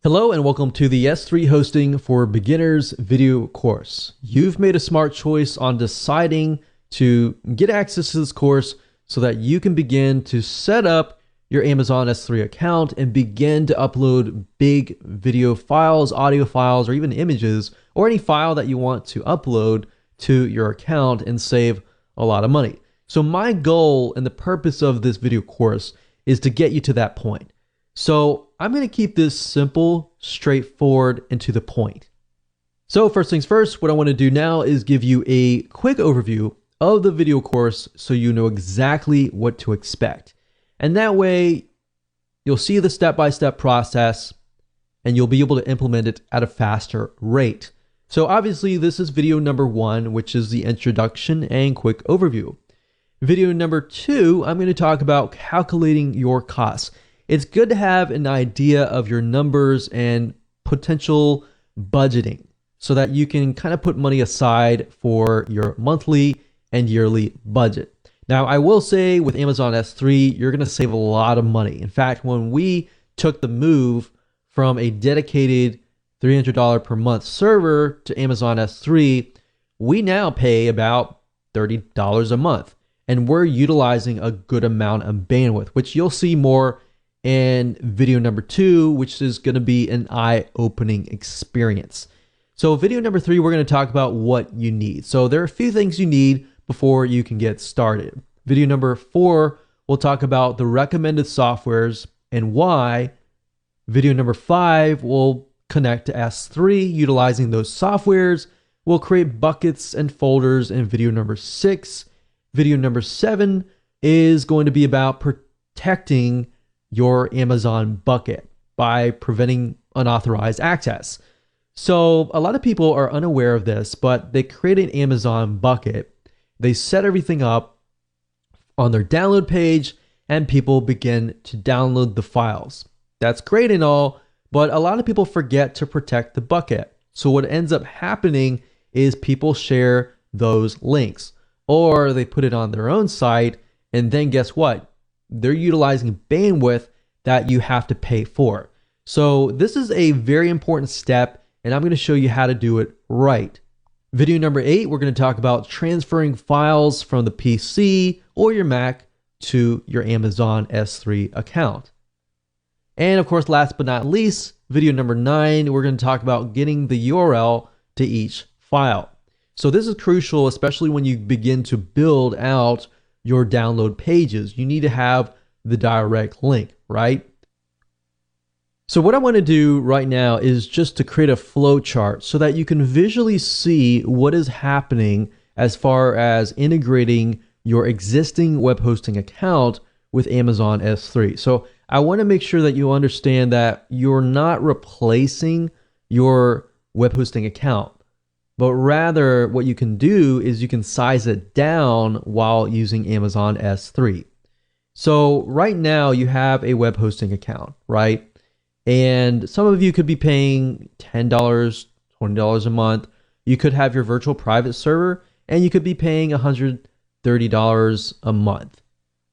Hello and welcome to the S3 Hosting for Beginners video course. You've made a smart choice on deciding to get access to this course so that you can begin to set up your Amazon S3 account and begin to upload big video files, audio files, or even images, or any file that you want to upload to your account and save a lot of money. So my goal and the purpose of this video course is to get you to that point. So I'm going to keep this simple, straightforward, and to the point. So first things first, what I want to do now is give you a quick overview of the video course so you know exactly what to expect. And that way you'll see the step-by-step process and you'll be able to implement it at a faster rate. So obviously this is video number 1, which is the introduction and quick overview. Video number 2, I'm going to talk about calculating your costs. It's good to have an idea of your numbers and potential budgeting so that you can kind of put money aside for your monthly and yearly budget. Now, I will say with Amazon S3, you're going to save a lot of money. In fact, when we took the move from a dedicated $300 per month server to Amazon S3, we now pay about $30 a month. And we're utilizing a good amount of bandwidth, which you'll see more in video number 2, which is going to be an eye-opening experience. So video number 3, we're going to talk about what you need. So there are a few things you need before you can get started. Video number 4, we'll talk about the recommended softwares and why. Video number 5, we'll connect to S3 utilizing those softwares. We'll create buckets and folders in video number 6. Video number 7 is going to be about protecting your Amazon bucket by preventing unauthorized access. So a lot of people are unaware of this, but they create an Amazon bucket. They set everything up on their download page and people begin to download the files. That's great and all, but a lot of people forget to protect the bucket. So what ends up happening is people share those links or they put it on their own site, and then guess what? They're utilizing bandwidth that you have to pay for. So this is a very important step, and I'm going to show you how to do it right. Video number 8, we're going to talk about transferring files from the PC or your Mac to your Amazon S3 account. And of course, last but not least, video number 9, we're going to talk about getting the URL to each file. So this is crucial, especially when you begin to build out your download pages. You need to have the direct link, right? So what I want to do right now is just to create a flow chart so that you can visually see what is happening as far as integrating your existing web hosting account with Amazon S3. So I want to make sure that you understand that you're not replacing your web hosting account, but rather what you can do is you can size it down while using Amazon S3. So right now you have a web hosting account, right? And some of you could be paying $10, $20 a month. You could have your virtual private server and you could be paying $130 a month.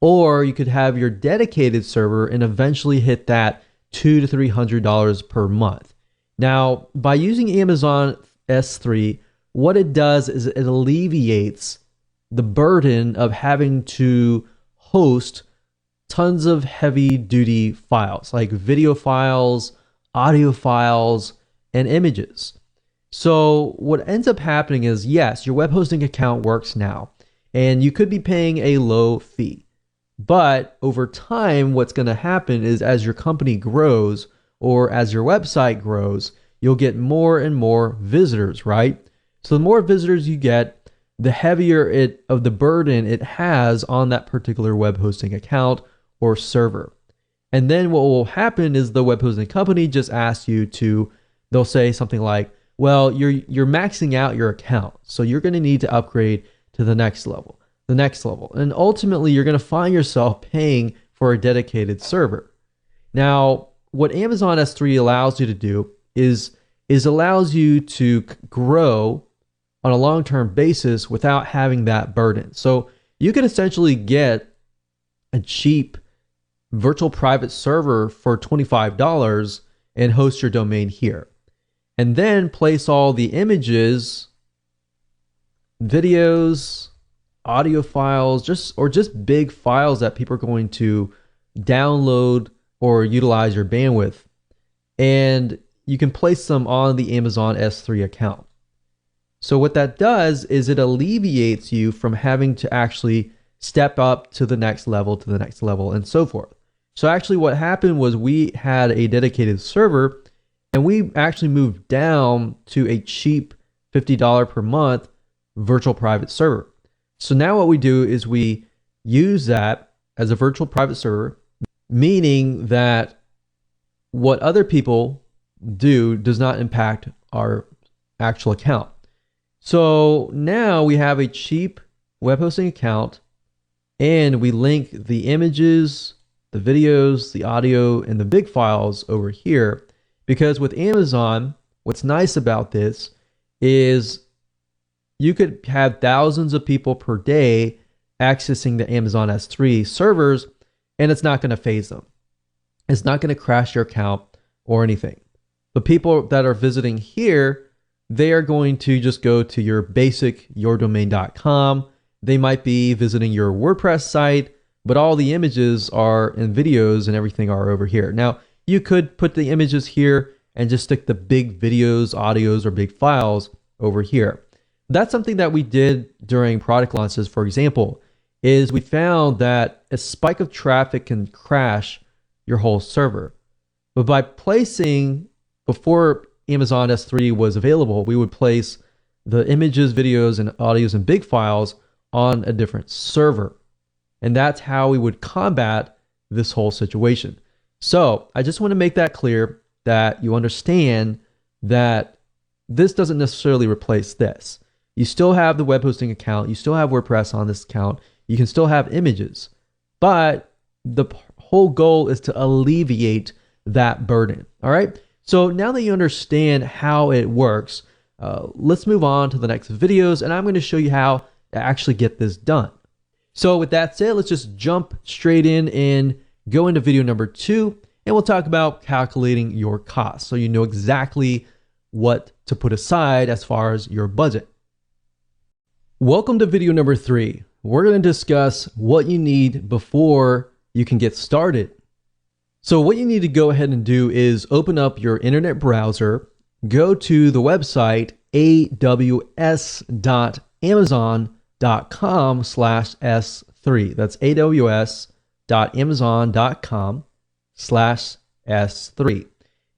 Or you could have your dedicated server and eventually hit that $200 to $300 per month. Now, by using Amazon S3, what it does is it alleviates the burden of having to host tons of heavy duty files like video files, audio files, and images. So what ends up happening is, yes, your web hosting account works now and you could be paying a low fee. But over time, what's going to happen is as your company grows or as your website grows, you'll get more and more visitors, right? So the more visitors you get, the heavier of the burden it has on that particular web hosting account or server. And then what will happen is the web hosting company just asks you to, they'll say something like, well, you're maxing out your account, so you're going to need to upgrade to the next level. And ultimately you're going to find yourself paying for a dedicated server. Now, what Amazon S3 allows you to do is allows you to grow on a long-term basis without having that burden. So you can essentially get a cheap virtual private server for $25 and host your domain here. And then place all the images, videos, audio files, just big files that people are going to download or utilize your bandwidth. And you can place them on the Amazon S3 account. So what that does is it alleviates you from having to actually step up to the next level, and so forth. So actually what happened was we had a dedicated server, and we actually moved down to a cheap $50 per month virtual private server. So now what we do is we use that as a virtual private server, meaning that what other people do does not impact our actual account. So now we have a cheap web hosting account, and we link the images, the videos, the audio, and the big files over here. Because with Amazon, what's nice about this is you could have thousands of people per day accessing the Amazon S3 servers, and it's not going to phase them. It's not going to crash your account or anything. The people that are visiting here, they are going to just go to your basic yourdomain.com. They might be visiting your WordPress site, but all the images are and videos and everything are over here. Now, you could put the images here and just stick the big videos, audios, or big files over here. That's something that we did during product launches, for example, is we found that a spike of traffic can crash your whole server. But by placing, before Amazon S3 was available, we would place the images, videos, and audios and big files on a different server. And that's how we would combat this whole situation. So I just want to make that clear, that you understand that this doesn't necessarily replace this. You still have the web hosting account. You still have WordPress on this account. You can still have images. But the whole goal is to alleviate that burden. All right. So now that you understand how it works, let's move on to the next videos, and I'm going to show you how to actually get this done. So with that said, let's just jump straight in and go into video number 2, and we'll talk about calculating your costs so you know exactly what to put aside as far as your budget. Welcome to video number 3. We're going to discuss what you need before you can get started. So what you need to go ahead and do is open up your internet browser, go to the website aws.amazon.com/S3. That's aws.amazon.com/S3.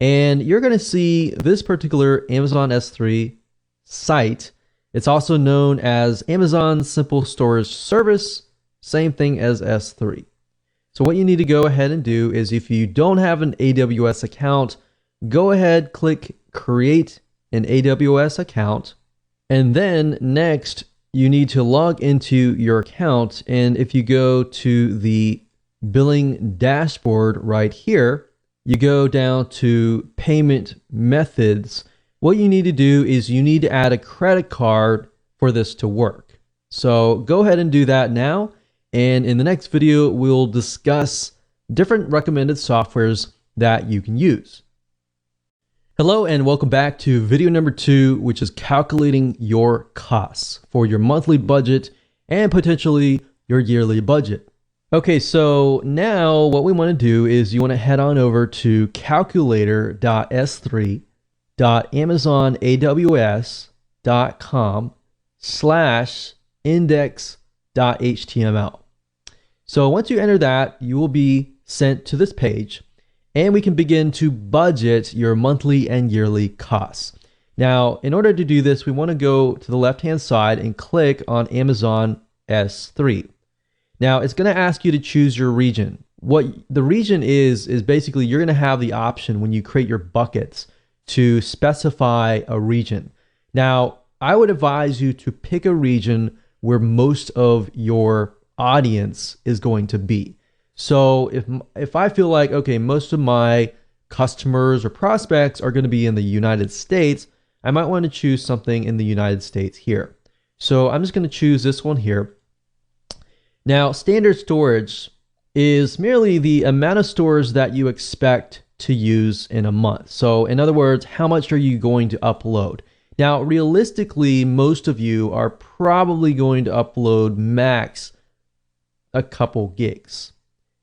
And you're going to see this particular Amazon S3 site. It's also known as Amazon Simple Storage Service, same thing as S3. So what you need to go ahead and do is, if you don't have an AWS account, go ahead, click create an AWS account. And then next, you need to log into your account. And if you go to the billing dashboard right here, you go down to payment methods. What you need to do is you need to add a credit card for this to work. So go ahead and do that now. And in the next video, we'll discuss different recommended softwares that you can use. Hello, and welcome back to video number 2, which is calculating your costs for your monthly budget and potentially your yearly budget. Okay, so now what we want to do is you want to head on over to calculator.s3.amazonaws.com/index.html. So once you enter that, you will be sent to this page, and we can begin to budget your monthly and yearly costs. Now, in order to do this, we want to go to the left-hand side and click on Amazon S3. Now, it's going to ask you to choose your region. What the region is basically you're going to have the option when you create your buckets to specify a region. Now, I would advise you to pick a region where most of your audience is going to be. So if I feel like, okay, most of my customers or prospects are going to be in the United States, I might want to choose something in the United States here. So I'm just going to choose this one here. Now, standard storage is merely the amount of storage that you expect to use in a month. So in other words, how much are you going to upload? Now, realistically, most of you are probably going to upload max a couple gigs.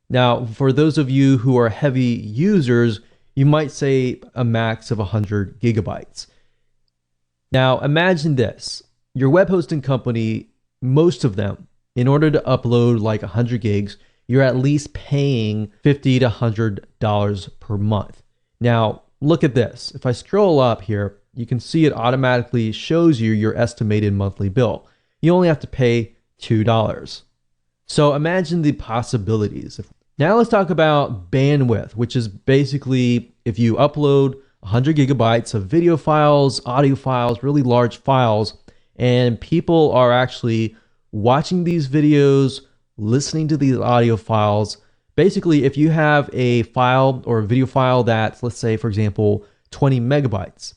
Now, for those of you who are heavy users, you might say a max of 100 gigabytes. Now, imagine this. Your web hosting company, most of them, in order to upload like 100 gigs, you're at least paying $50 to $100 per month. Now, look at this. If I scroll up here, you can see it automatically shows you your estimated monthly bill. You only have to pay $2. So imagine the possibilities. Now let's talk about bandwidth, which is basically if you upload 100 gigabytes of video files, audio files, really large files, and people are actually watching these videos, listening to these audio files. Basically, if you have a file or a video file that's, let's say, for example, 20 megabytes.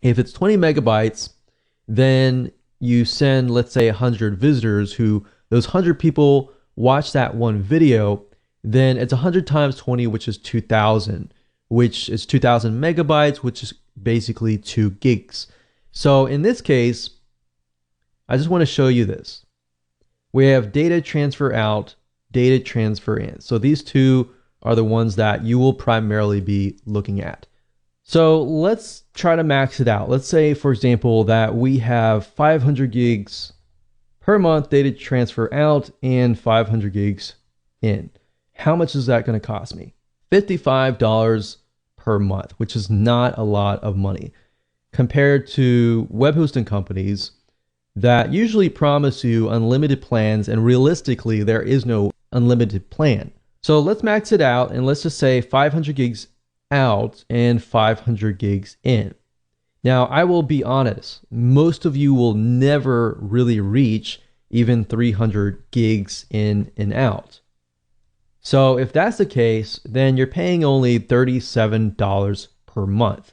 If it's 20 megabytes, then you send, let's say, 100 visitors who those 100 people watch that one video, then it's 100 times 20, which is 2,000, which is 2,000 megabytes, which is basically 2 gigs. So in this case, I just want to show you this. We have data transfer out, data transfer in. So these two are the ones that you will primarily be looking at. So let's try to max it out. Let's say, for example, that we have 500 gigs per month data transfer out and 500 gigs in. How much is that going to cost me? $55 per month, which is not a lot of money compared to web hosting companies that usually promise you unlimited plans, and realistically, there is no unlimited plan. So let's max it out and let's just say 500 gigs out and 500 gigs in. Now, I will be honest, most of you will never really reach even 300 gigs in and out. So if that's the case, then you're paying only $37 per month.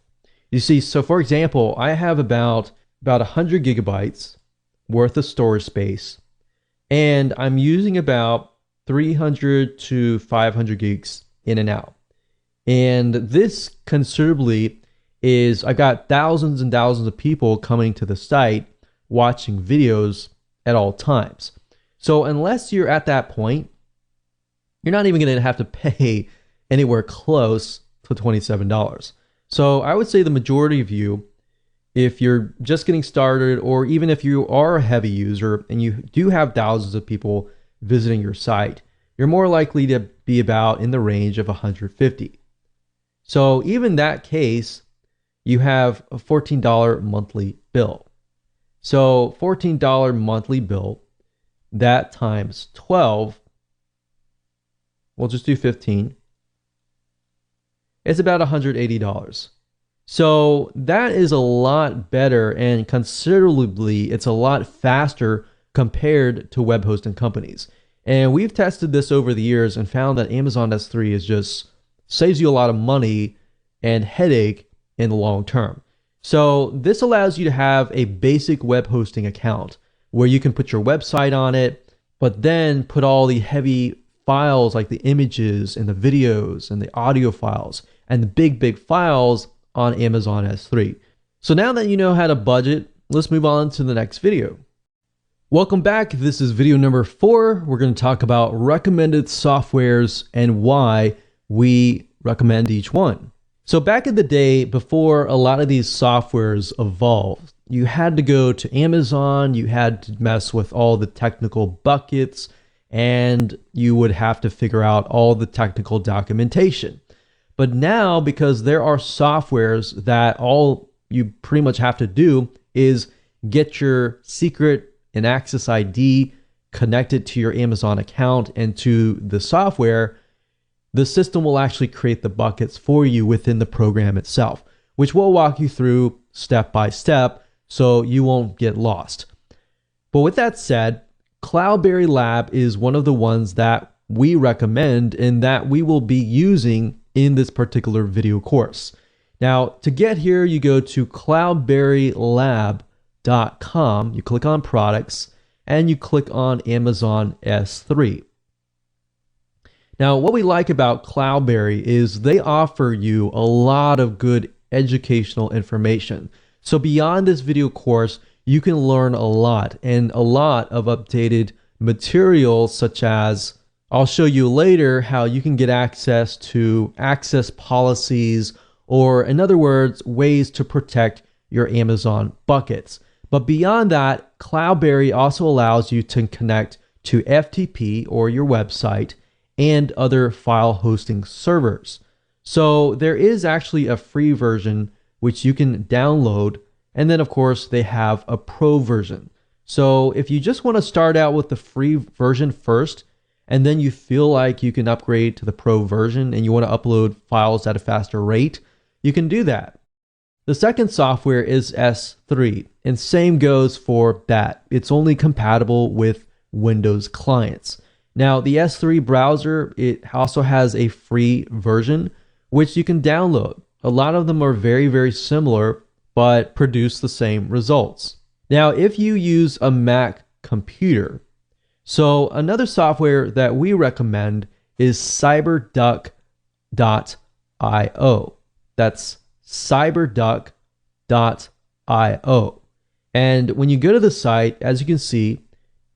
You see, so for example, I have about 100 gigabytes worth of storage space, and I'm using about 300 to 500 gigs in and out. And this considerably is, I got thousands and thousands of people coming to the site watching videos at all times. So unless you're at that point, you're not even going to have to pay anywhere close to $27. So I would say the majority of you, if you're just getting started, or even if you are a heavy user and you do have thousands of people visiting your site, you're more likely to be about in the range of 150. So even that case, you have a $14 monthly bill. So $14 monthly bill, that times 12, we'll just do 15. It's about $180. So that is a lot better, and considerably, it's a lot faster compared to web hosting companies. And we've tested this over the years and found that Amazon S3 is just saves you a lot of money and headache in the long term. So this allows you to have a basic web hosting account where you can put your website on it, but then put all the heavy files like the images and the videos and the audio files and the big files on Amazon S3. So now that you know how to budget, let's move on to the next video. Welcome back. This is video number 4. We're going to talk about recommended softwares and why we recommend each one. So back in the day, before a lot of these softwares evolved, you had to go to Amazon, you had to mess with all the technical buckets, and you would have to figure out all the technical documentation. But now, because there are softwares that all you pretty much have to do is get your secret and access ID connected to your Amazon account and to the software, the system will actually create the buckets for you within the program itself, which we'll walk you through step by step so you won't get lost. But with that said, Cloudberry Lab is one of the ones that we recommend and that we will be using in this particular video course. Now, to get here, you go to cloudberrylab.com, you click on products, and you click on Amazon S3. Now, what we like about Cloudberry is they offer you a lot of good educational information. So beyond this video course, you can learn a lot and a lot of updated materials, such as I'll show you later how you can get access to access policies, or in other words, ways to protect your Amazon buckets. But beyond that, Cloudberry also allows you to connect to FTP or your website and other file hosting servers. So there is actually a free version which you can download, and then of course they have a pro version. So if you just want to start out with the free version first, and then you feel like you can upgrade to the pro version and you want to upload files at a faster rate, you can do that. The second software is S3, and same goes for that. It's only compatible with Windows clients. Now, the S3 browser, it also has a free version, which you can download. A lot of them are very, very similar, but produce the same results. Now, if you use a Mac computer, so another software that we recommend is cyberduck.io. That's cyberduck.io. And when you go to the site, as you can see,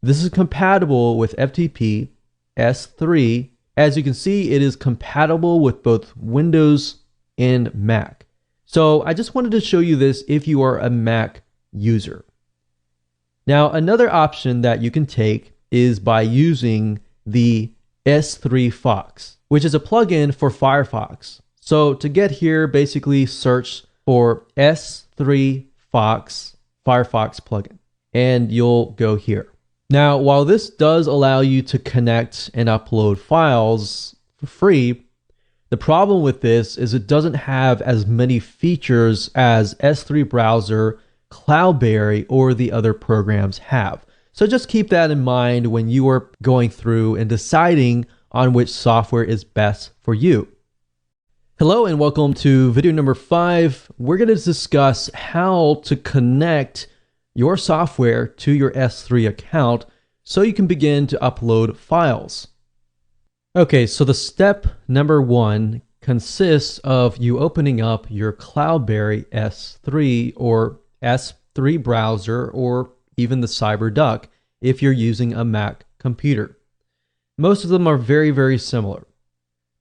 this is compatible with FTP, S3. As you can see, it is compatible with both Windows and Mac. So I just wanted to show you this if you are a Mac user. Now, another option that you can take is by using the S3 Fox, which is a plugin for Firefox. So to get here, basically search for S3 Fox Firefox plugin, and you'll go here. Now, while this does allow you to connect and upload files for free, the problem with this is it doesn't have as many features as S3 Browser, Cloudberry, or the other programs have. So just keep that in mind when you are going through and deciding on which software is best for you. Hello and welcome to video number 5. We're going to discuss how to connect your software to your S3 account so you can begin to upload files. Okay, so the step number 1 consists of you opening up your Cloudberry S3 or S3 browser, or even the CyberDuck if you're using a Mac computer. Most of them are very, very similar.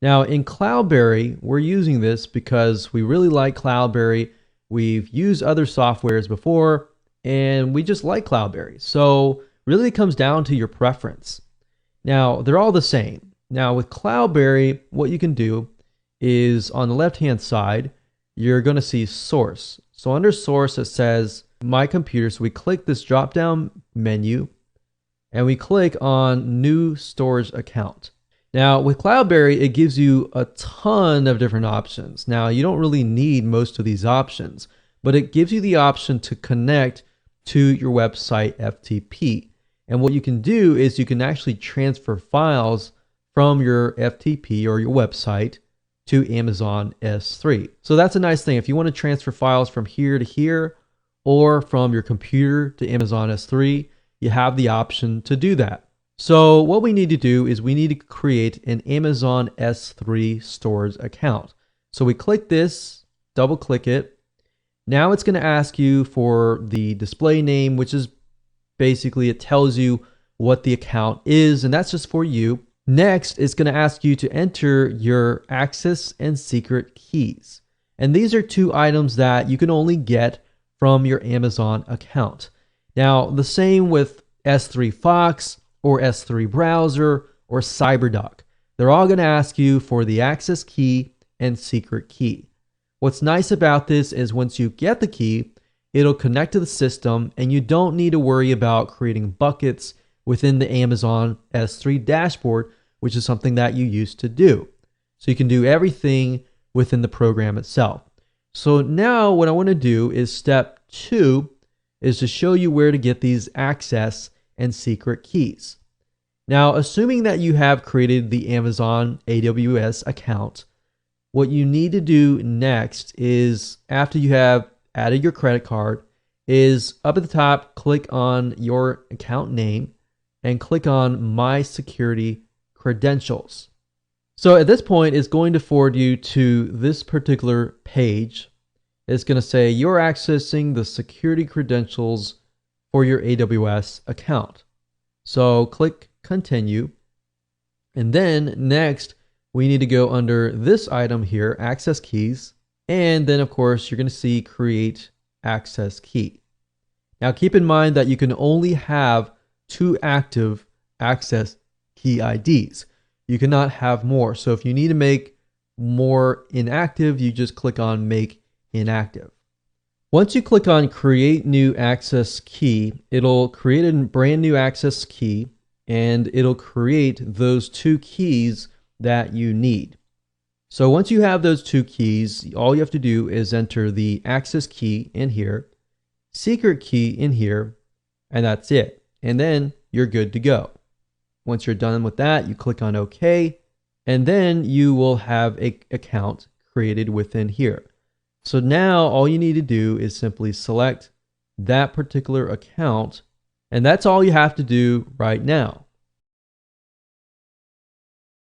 Now in Cloudberry, we're using this because we really like Cloudberry. We've used other softwares before, and we just like Cloudberry. So really it comes down to your preference. Now, they're all the same. Now with Cloudberry, what you can do is on the left-hand side, you're going to see source. So under source, it says my computer. So we click this drop-down menu and we click on new storage account. Now with Cloudberry, it gives you a ton of different options. Now you don't really need most of these options, but it gives you the option to connect to your website FTP. And what you can do is you can actually transfer files from your FTP or your website to Amazon S3. So that's a nice thing. If you want to transfer files from here to here or from your computer to Amazon S3, you have the option to do that. So what we need to do is we need to create an Amazon S3 storage account. So we click this, double click it. Now it's going to ask you for the display name, which is basically, it tells you what the account is, and that's just for you. Next, it's going to ask you to enter your access and secret keys. And these are 2 items that you can only get from your Amazon account. Now, the same with S3 Fox or S3 Browser or CyberDuck. They're all going to ask you for the access key and secret key. What's nice about this is once you get the key, it'll connect to the system and you don't need to worry about creating buckets within the Amazon S3 dashboard, which is something that you used to do. So you can do everything within the program itself. So now what I want to do is step 2 is to show you where to get these access and secret keys. Now, assuming that you have created the Amazon AWS account, what you need to do next is, after you have added your credit card, is up at the top, click on your account name and click on My Security Credentials. So at this point, it's going to forward you to this particular page. It's going to say you're accessing the security credentials for your AWS account. So click continue. And then next, we need to go under this item here, access keys. And then of course, you're going to see create access key. Now keep in mind that you can only have 2 active access key IDs. You cannot have more. So if you need to make more inactive, you just click on make inactive. Once you click on create new access key, it'll create a brand new access key and it'll create those 2 keys that you need. So once you have those 2 keys, all you have to do is enter the access key in here, secret key in here, and that's it. And then you're good to go. Once you're done with that, you click on OK, and then you will have an account created within here. So now all you need to do is simply select that particular account, and that's all you have to do right now.